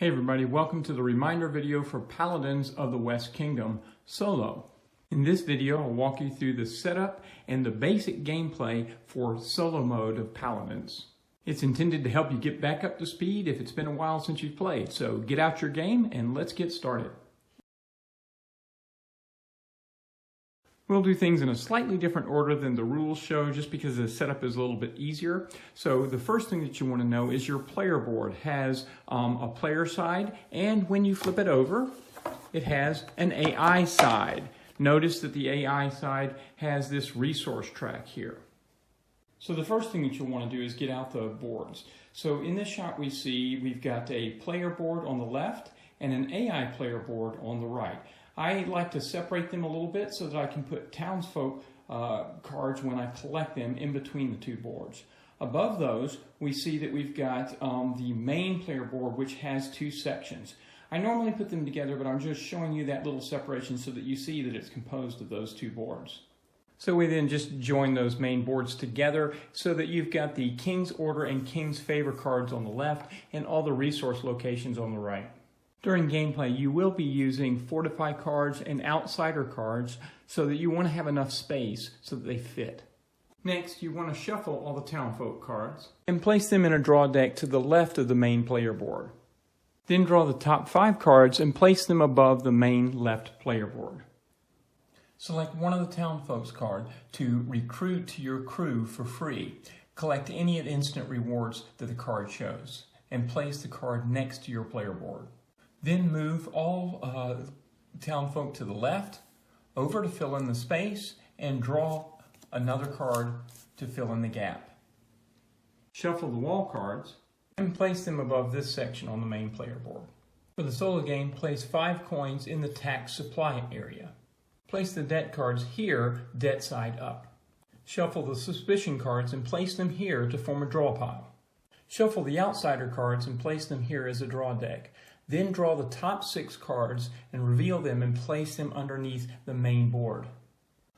Hey everybody, welcome to the reminder video for Paladins of the West Kingdom Solo. In this video, I'll walk you through the setup and the basic gameplay for solo mode of Paladins. It's intended to help you get back up to speed if it's been a while since you've played, so get out your game and let's get started. We'll do things in a slightly different order than the rules show just because the setup is a little bit easier. So the first thing that you want to know is your player board has a player side, and when you flip it over, it has an AI side. Notice that the AI side has this resource track here. So the first thing that you'll want to do is get out the boards. So in this shot we see we've got a player board on the left and an AI player board on the right. I like to separate them a little bit so that I can put townsfolk cards when I collect them in between the two boards. Above those, we see that we've got the main player board, which has two sections. I normally put them together, but I'm just showing you that little separation so that you see that it's composed of those two boards. So we then just join those main boards together so that you've got the King's Order and King's Favor cards on the left and all the resource locations on the right. During gameplay, you will be using Fortify cards and Outsider cards so that you want to have enough space so that they fit. Next, you want to shuffle all the Townfolk cards and place them in a draw deck to the left of the main player board. Then draw the top 5 cards and place them above the main left player board. Select one of the Townfolk's cards to recruit to your crew for free. Collect any of the instant rewards that the card shows and place the card next to your player board. Then move all Townfolk to the left, over to fill in the space, and draw another card to fill in the gap. Shuffle the wall cards and place them above this section on the main player board. For the solo game, place 5 coins in the tax supply area. Place the debt cards here, debt side up. Shuffle the suspicion cards and place them here to form a draw pile. Shuffle the outsider cards and place them here as a draw deck. Then draw the top 6 cards and reveal them and place them underneath the main board.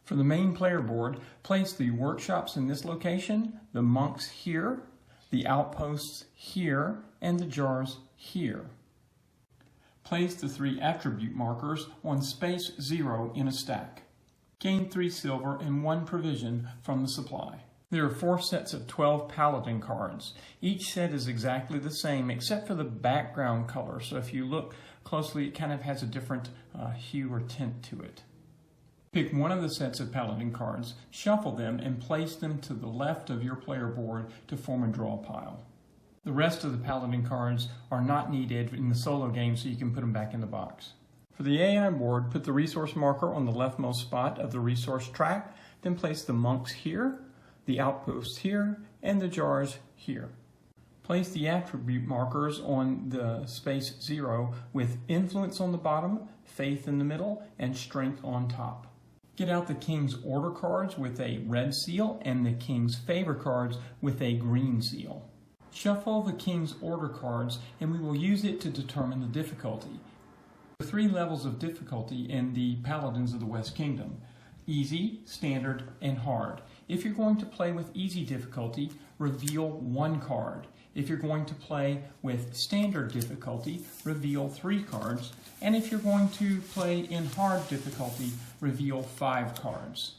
For the main player board, place the workshops in this location, the monks here, the outposts here, and the jars here. Place the 3 attribute markers on space 0 in a stack. Gain 3 silver and 1 provision from the supply. There are 4 sets of 12 Paladin cards. Each set is exactly the same except for the background color. So if you look closely, it kind of has a different hue or tint to it. Pick one of the sets of Paladin cards, shuffle them, and place them to the left of your player board to form a draw pile. The rest of the Paladin cards are not needed in the solo game, so you can put them back in the box. For the AI board, put the resource marker on the leftmost spot of the resource track, then place the monks here, the outposts here, and the jars here. Place the attribute markers on the space 0 with influence on the bottom, faith in the middle, and strength on top. Get out the King's Order cards with a red seal and the King's Favor cards with a green seal. Shuffle the King's Order cards and we will use it to determine the difficulty. There are 3 levels of difficulty in the Paladins of the West Kingdom: easy, standard, and hard. If you're going to play with easy difficulty, reveal 1 card. If you're going to play with standard difficulty, reveal 3 cards. And if you're going to play in hard difficulty, reveal 5 cards.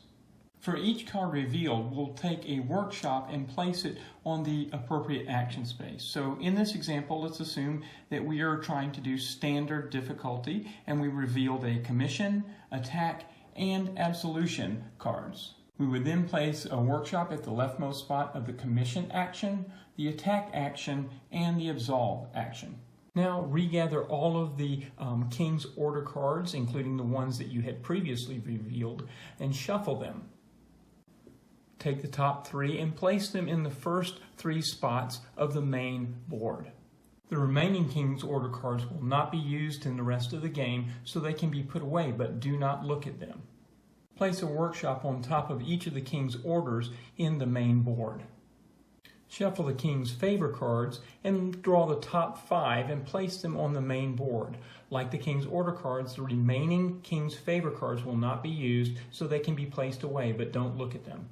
For each card revealed, we'll take a workshop and place it on the appropriate action space. So in this example, let's assume that we are trying to do standard difficulty and we revealed a commission, attack, and absolution cards. We would then place a workshop at the leftmost spot of the commission action, the attack action, and the absolve action. Now regather all of the King's Order cards, including the ones that you had previously revealed, and shuffle them. Take the top 3 and place them in the first 3 spots of the main board. The remaining King's Order cards will not be used in the rest of the game, so they can be put away, but do not look at them. Place a workshop on top of each of the King's Orders in the main board. Shuffle the King's Favor cards and draw the top 5 and place them on the main board. Like the King's Order cards, the remaining King's Favor cards will not be used, so they can be placed away, but don't look at them.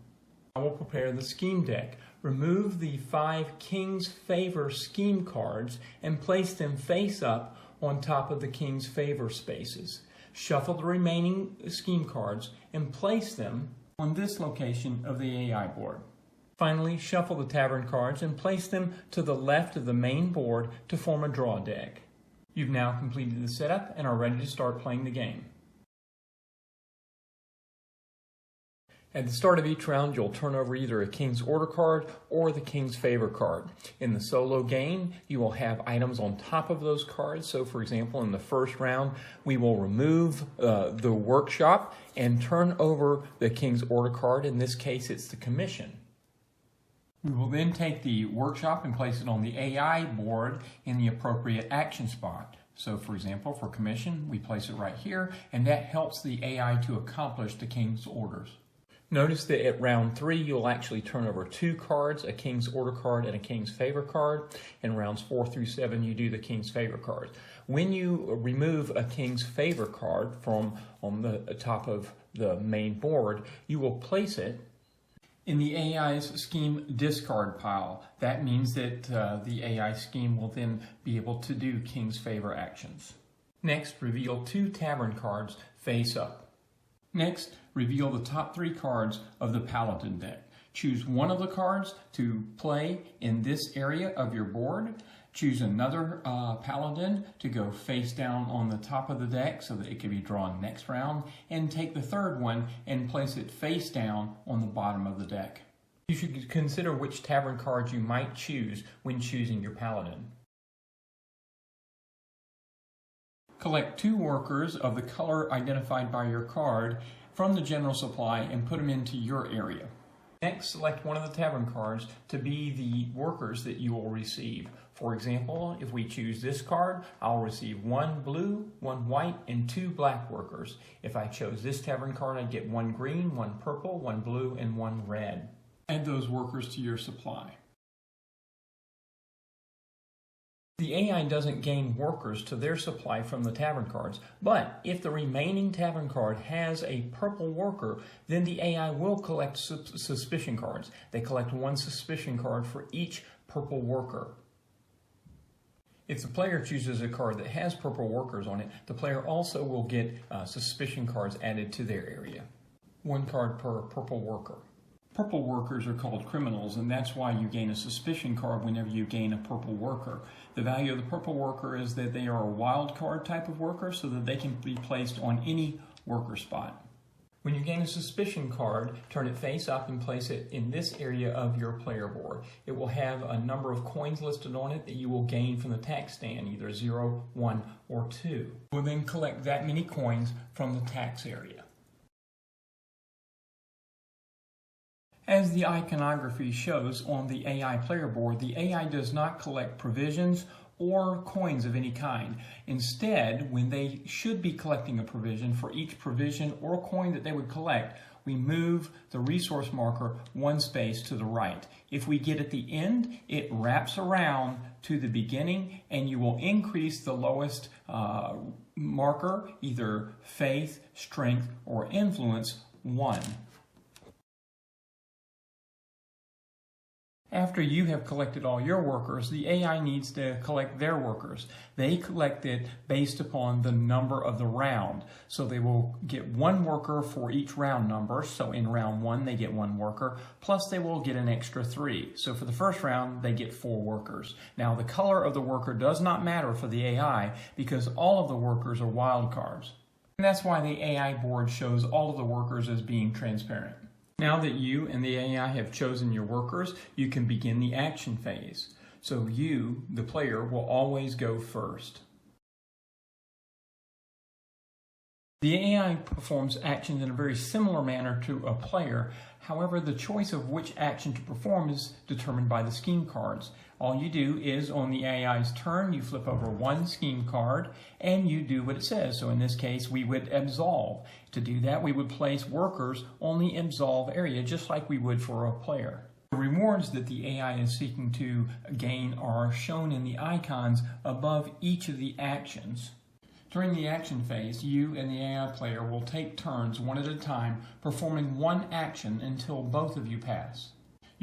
I will prepare the scheme deck. remove the 5 King's Favor scheme cards and place them face up on top of the King's Favor spaces. Shuffle the remaining scheme cards and place them on this location of the AI board. Finally, shuffle the tavern cards and place them to the left of the main board to form a draw deck. You've now completed the setup and are ready to start playing the game. At the start of each round, you'll turn over either a King's Order card or the King's Favor card. In the solo game, you will have items on top of those cards. So, for example, in the first round, we will remove the Workshop and turn over the King's Order card. In this case, it's the Commission. We will then take the Workshop and place it on the AI board in the appropriate action spot. So, for example, for Commission, we place it right here, and that helps the AI to accomplish the King's Orders. Notice that at round 3, you'll actually turn over 2 cards, a King's Order card and a King's Favor card. In rounds 4 through 7, you do the King's Favor card. When you remove a King's Favor card from on the top of the main board, you will place it in the AI's scheme discard pile. That means that the AI scheme will then be able to do King's Favor actions. Next, reveal 2 tavern cards face up. Next, reveal the top 3 cards of the Paladin deck. Choose one of the cards to play in this area of your board. Choose another Paladin to go face down on the top of the deck so that it can be drawn next round, and take the third one and place it face down on the bottom of the deck. You should consider which tavern cards you might choose when choosing your Paladin. Collect 2 workers of the color identified by your card from the general supply and put them into your area. Next, select one of the tavern cards to be the workers that you will receive. For example, if we choose this card, I'll receive 1 blue, 1 white, and 2 black workers. If I chose this tavern card, I'd get 1 green, 1 purple, 1 blue, and 1 red. Add those workers to your supply. The AI doesn't gain workers to their supply from the tavern cards, but if the remaining tavern card has a purple worker, then the AI will collect suspicion cards. They collect 1 suspicion card for each purple worker. If the player chooses a card that has purple workers on it, the player also will get suspicion cards added to their area. 1 card per purple worker. Purple workers are called criminals, and that's why you gain a suspicion card whenever you gain a purple worker. The value of the purple worker is that they are a wild card type of worker, so that they can be placed on any worker spot. When you gain a suspicion card, turn it face up and place it in this area of your player board. It will have a number of coins listed on it that you will gain from the tax stand, either 0, 1, or 2. We'll then collect that many coins from the tax area. As the iconography shows on the AI player board, the AI does not collect provisions or coins of any kind. Instead, when they should be collecting a provision, for each provision or coin that they would collect, we move the resource marker 1 space to the right. If we get at the end, it wraps around to the beginning, and you will increase the lowest marker, either faith, strength, or influence, 1. After you have collected all your workers, the AI needs to collect their workers. They collect it based upon the number of the round. So they will get 1 worker for each round number. So in round 1, they get 1 worker, plus they will get an extra 3. So for the first round, they get 4 workers. Now the color of the worker does not matter for the AI because all of the workers are wild cards. And that's why the AI board shows all of the workers as being transparent. Now that you and the AI have chosen your workers, you can begin the action phase. So you, the player, will always go first. The AI performs actions in a very similar manner to a player. However, the choice of which action to perform is determined by the scheme cards. All you do is, on the AI's turn, you flip over 1 scheme card and you do what it says. So in this case, we would absolve. To do that, we would place workers on the absolve area, just like we would for a player. The rewards that the AI is seeking to gain are shown in the icons above each of the actions. During the action phase, you and the AI player will take turns 1 at a time, performing 1 action until both of you pass.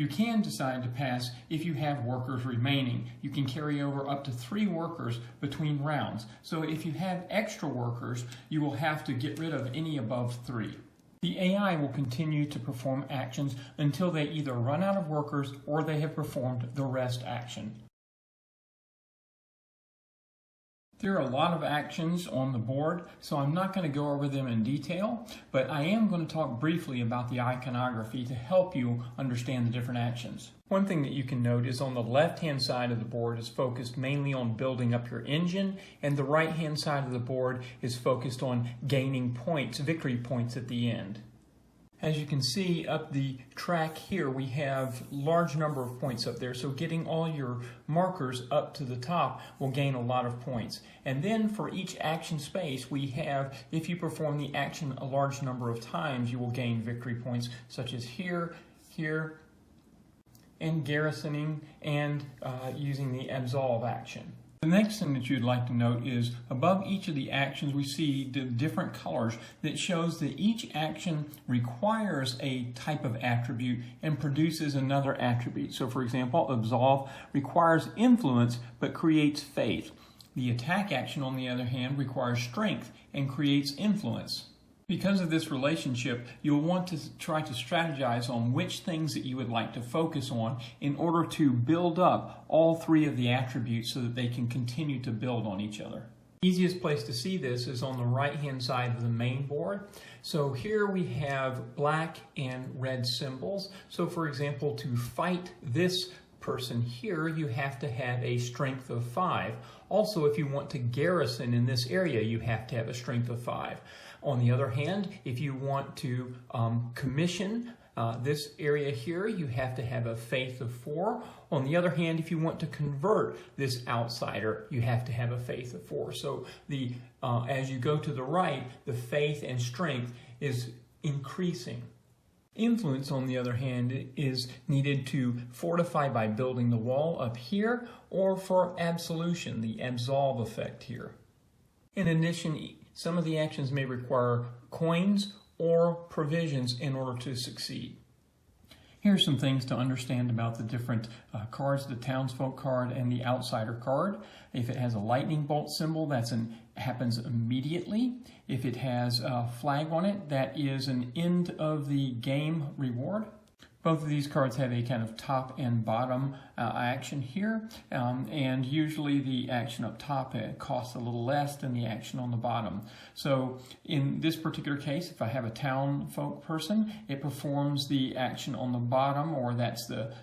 You can decide to pass if you have workers remaining. You can carry over up to 3 workers between rounds. So if you have extra workers, you will have to get rid of any above 3. The AI will continue to perform actions until they either run out of workers or they have performed the rest action. There are a lot of actions on the board, so I'm not going to go over them in detail, but I am going to talk briefly about the iconography to help you understand the different actions. One thing that you can note is on the left-hand side of the board is focused mainly on building up your engine, and the right-hand side of the board is focused on gaining points, victory points at the end. As you can see up the track here, we have a large number of points up there, so getting all your markers up to the top will gain a lot of points. And then for each action space, we have, if you perform the action a large number of times, you will gain victory points, such as here, here, and garrisoning, and using the absolve action. The next thing that you'd like to note is above each of the actions we see the different colors that shows that each action requires a type of attribute and produces another attribute. So for example, absolve requires influence but creates faith. The attack action, on the other hand, requires strength and creates influence. Because of this relationship, you'll want to try to strategize on which things that you would like to focus on in order to build up all 3 of the attributes so that they can continue to build on each other. The easiest place to see this is on the right-hand side of the main board. So here we have black and red symbols. So for example, to fight this person here, you have to have a strength of 5. Also, if you want to garrison in this area, you have to have a strength of 5. On the other hand, if you want to commission this area here, you have to have a faith of 4. On the other hand, if you want to convert this outsider, you have to have a faith of 4. So as you go to the right, the faith and strength is increasing. Influence, on the other hand, is needed to fortify by building the wall up here, or for absolution, the absolve effect here. In addition, some of the actions may require coins or provisions in order to succeed. Here are some things to understand about the different cards, the townsfolk card and the outsider card. If it has a lightning bolt symbol, that happens immediately. If it has a flag on it, that is an end of the game reward. Both of these cards have a kind of top and bottom action here, and usually the action up top costs a little less than the action on the bottom. So in this particular case, if I have a town folk person, it performs the action on the bottom, or that's the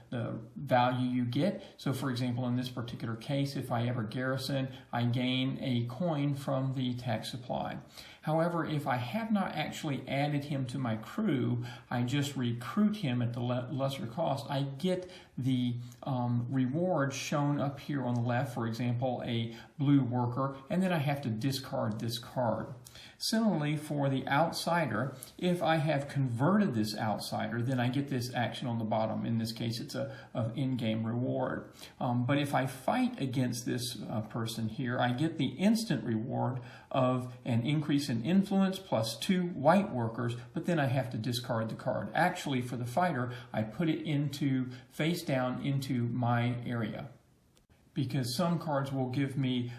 value you get. So for example, in this particular case, if I ever garrison, I gain a coin from the tax supply. However, if I have not actually added him to my crew, I just recruit him at the lesser cost, I get the reward shown up here on the left, for example, a blue worker, and then I have to discard this card. Similarly, for the outsider, if I have converted this outsider, then I get this action on the bottom. In this case, it's an in-game reward. But if I fight against this person here, I get the instant reward of an increase in influence plus 2 white workers, but then I have to discard the card. Actually, for the fighter, I put it into face down into my area, because some cards will give me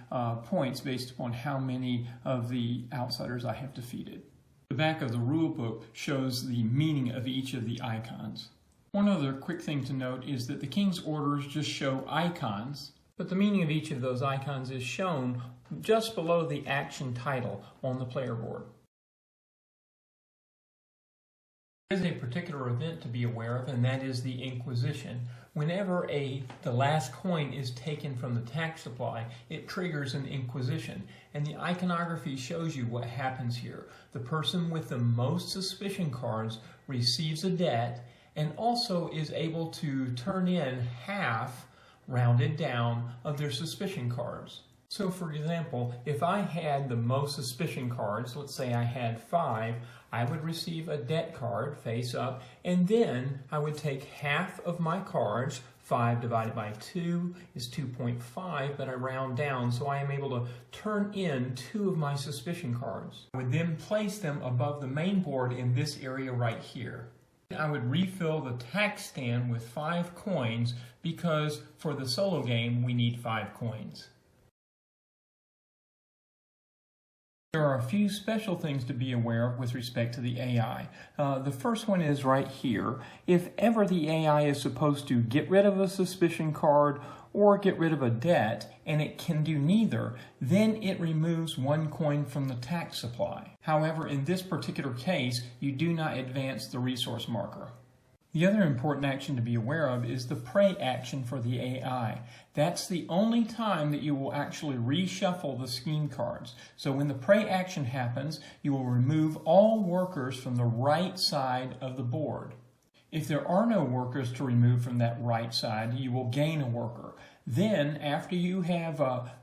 points based upon how many of the outsiders I have defeated. The back of the rule book shows the meaning of each of the icons. One other quick thing to note is that the King's Orders just show icons, but the meaning of each of those icons is shown just below the action title on the player board. There is a particular event to be aware of, and that is the Inquisition. Whenever the last coin is taken from the tax supply, it triggers an Inquisition. And the iconography shows you what happens here. The person with the most suspicion cards receives a debt and also is able to turn in half, rounded down, of their suspicion cards. So for example, if I had the most suspicion cards, let's say I had 5, I would receive a debt card face up, and then I would take half of my cards. 5 divided by 2 is 2.5, but I round down, so I am able to turn in 2 of my suspicion cards. I would then place them above the main board in this area right here. I would refill the tack stand with 5 coins because for the solo game we need 5 coins. There are a few special things to be aware of with respect to the AI. The first one is right here. If ever the AI is supposed to get rid of a suspicion card or get rid of a debt, and it can do neither, then it removes 1 coin from the tax supply. However, in this particular case, you do not advance the resource marker. The other important action to be aware of is the pray action for the AI. That's the only time that you will actually reshuffle the scheme cards. So when the pray action happens, you will remove all workers from the right side of the board. If there are no workers to remove from that right side, you will gain a worker. Then, after you have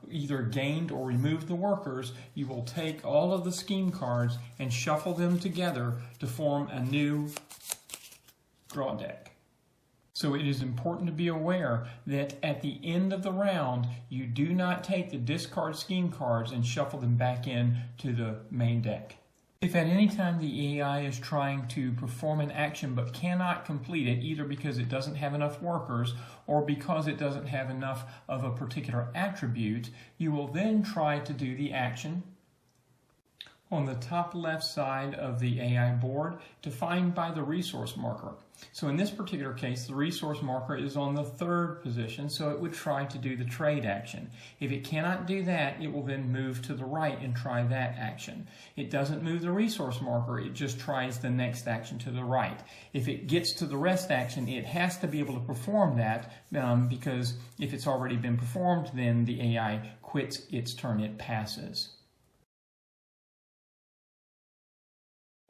either gained or removed the workers, you will take all of the scheme cards and shuffle them together to form a new draw deck. So it is important to be aware that at the end of the round, you do not take the discard scheme cards and shuffle them back in to the main deck. If at any time the AI is trying to perform an action but cannot complete it, either because it doesn't have enough workers or because it doesn't have enough of a particular attribute, you will then try to do the action on the top left side of the AI board defined by the resource marker. So in this particular case, the resource marker is on the 3rd position, so it would try to do the trade action. If it cannot do that, it will then move to the right and try that action. It doesn't move the resource marker, it just tries the next action to the right. If it gets to the rest action, it has to be able to perform that because if it's already been performed, then the AI quits its turn, it passes.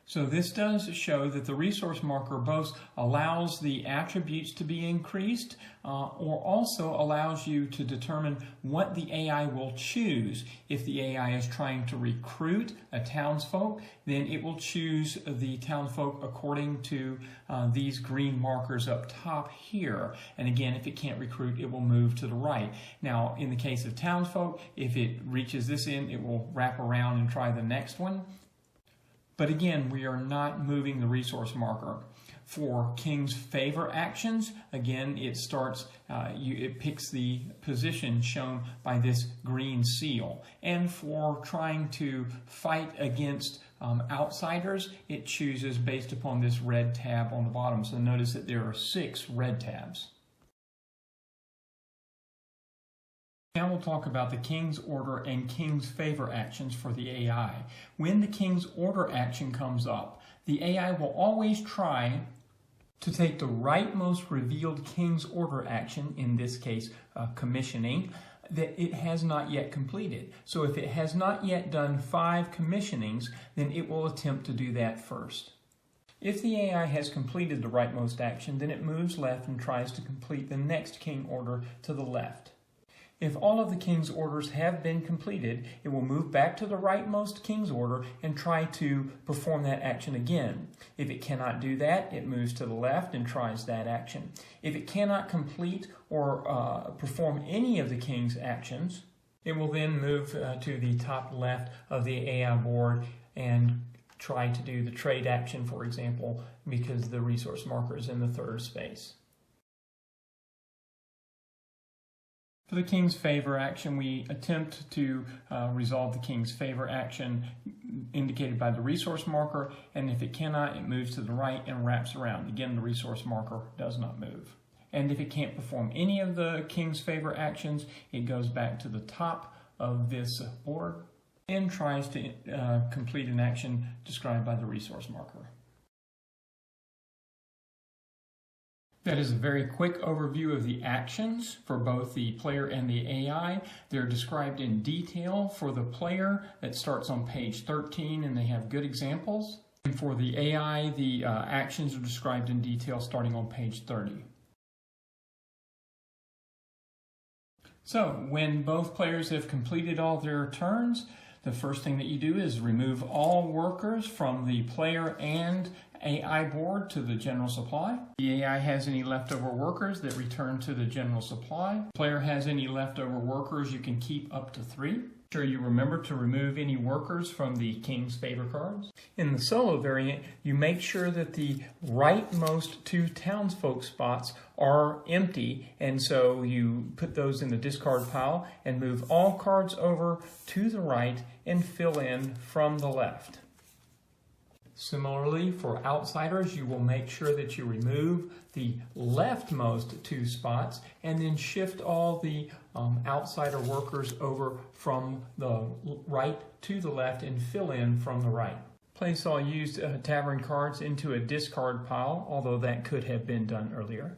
So this does show that the resource marker both allows the attributes to be increased or also allows you to determine what the AI will choose. If the AI is trying to recruit a townsfolk, then it will choose the townsfolk according to these green markers up top here. And again, if it can't recruit, it will move to the right. Now, in the case of townsfolk, if it reaches this end, it will wrap around and try the next one. But again, we are not moving the resource marker. For King's Favor actions, again, it starts, it picks the position shown by this green seal. And for trying to fight against outsiders, it chooses based upon this red tab on the bottom. So notice that there are 6 red tabs. Now we'll talk about the King's Order and King's Favor actions for the AI. When the King's Order action comes up, the AI will always try to take the rightmost revealed King's Order action, in this case commissioning, that it has not yet completed. So if it has not yet done 5 commissionings, then it will attempt to do that first. If the AI has completed the rightmost action, then it moves left and tries to complete the next King Order to the left. If all of the King's Orders have been completed, it will move back to the rightmost King's Order and try to perform that action again. If it cannot do that, it moves to the left and tries that action. If it cannot complete or perform any of the King's actions, it will then move to the top left of the AI board and try to do the trade action, for example, because the resource marker is in the 3rd space. For the King's Favor action, we attempt to resolve the King's Favor action indicated by the resource marker, and if it cannot, it moves to the right and wraps around. Again, the resource marker does not move. And if it can't perform any of the King's Favor actions, it goes back to the top of this board and tries to complete an action described by the resource marker. That is a very quick overview of the actions for both the player and the AI. They're described in detail for the player. That starts on page 13, and they have good examples. And for the AI, the actions are described in detail starting on page 30. So, when both players have completed all their turns, the first thing that you do is remove all workers from the player and AI board to the general supply. The AI has any leftover workers that return to the general supply. The player has any leftover workers, you can keep up to 3. Sure you remember to remove any workers from the king's favor cards. In the solo variant, you make sure that the rightmost 2 townsfolk spots are empty, and so you put those in the discard pile and move all cards over to the right and fill in from the left. Similarly, for outsiders, you will make sure that you remove the leftmost 2 spots and then shift all the outsider workers over from the right to the left and fill in from the right. Place all used tavern cards into a discard pile, although that could have been done earlier.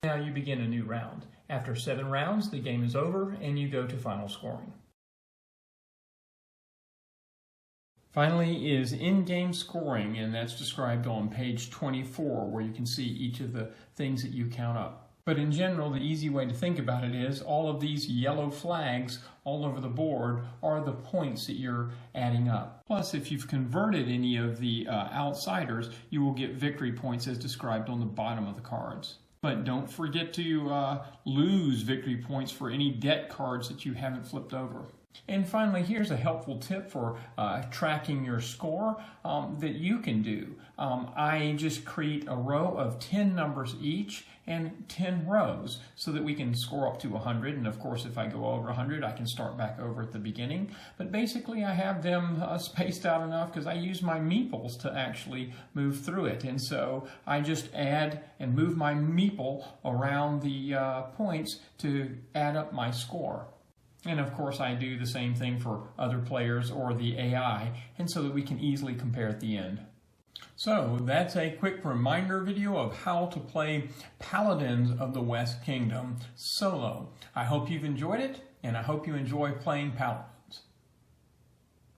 Now you begin a new round. After 7 rounds, the game is over and you go to final scoring. Finally is in-game scoring, and that's described on page 24, where you can see each of the things that you count up. But in general, the easy way to think about it is all of these yellow flags all over the board are the points that you're adding up. Plus, if you've converted any of the outsiders, you will get victory points as described on the bottom of the cards. But don't forget to lose victory points for any debt cards that you haven't flipped over. And finally, here's a helpful tip for tracking your score that you can do. I just create a row of 10 numbers each and 10 rows so that we can score up to 100. And of course, if I go over 100, I can start back over at the beginning. But basically, I have them spaced out enough because I use my meeples to actually move through it. And so I just add and move my meeple around the points to add up my score. And of course, I do the same thing for other players or the AI, and so that we can easily compare at the end. So that's a quick reminder video of how to play Paladins of the West Kingdom solo. I hope you've enjoyed it, and I hope you enjoy playing Paladins.